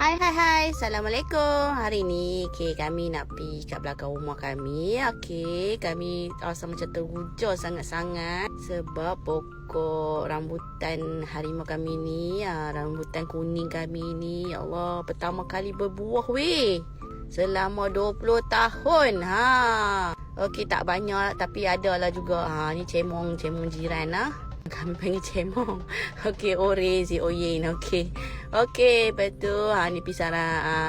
Hai. Assalamualaikum. Hari ni kami nak pergi kat belakang rumah kami. Kami rasa macam teruja sangat-sangat sebab pokok rambutan harimau kami ni, rambutan kuning kami ni, ya Allah, pertama kali berbuah weh. Selama 20 tahun. Tak banyak tapi ada lah juga. Ni cemong jiran lah. Kami panggil cemong. Ore si Oyen. Lepas tu ni pisang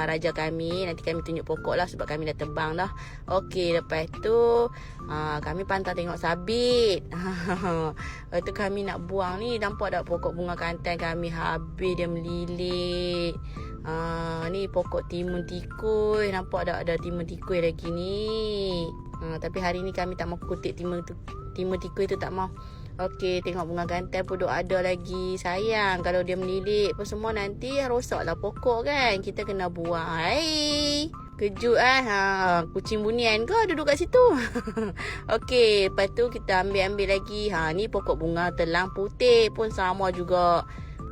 raja kami. Nanti kami tunjuk pokok lah sebab kami dah tebang dah. Lepas tu kami pantang tengok sabit. Lepas tu kami nak buang ni. Nampak tak pokok bunga kantan kami habis dia melilit. Ni pokok timun tikui. Nampak tak ada timun tikui lagi ni. Tapi hari ni kami tak mau kutip timun tikui tu, tak mau. Tengok bunga kantan pun duk ada lagi. Sayang kalau dia melilit apa semua, nanti rosaklah pokok kan. Kita kena buang. Kejut kucing bunian ke duduk kat situ. Lepas tu kita ambil lagi. Ni pokok bunga telang putih pun sama juga.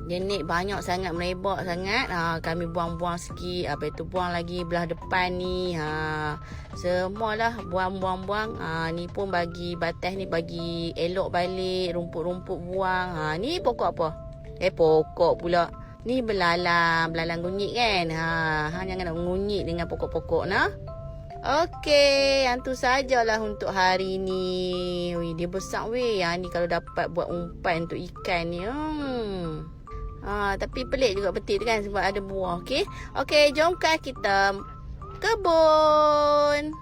Jenik banyak sangat, merebak sangat. Kami buang-buang sikit. Lepas tu buang lagi belah depan ni. Semualah buang. Ni pun bagi batas ni, bagi elok balik. Rumput-rumput buang. Ni pokok apa? Pokok pula. Ni belalang gunyit kan. Jangan nak ngunyit dengan pokok-pokok nah. Yang tu sajalah untuk hari ni. Dia besar weh. Ni kalau dapat buat umpan untuk ikan ni. Tapi pelik juga petik tu kan sebab ada buah. Jom kita kebun.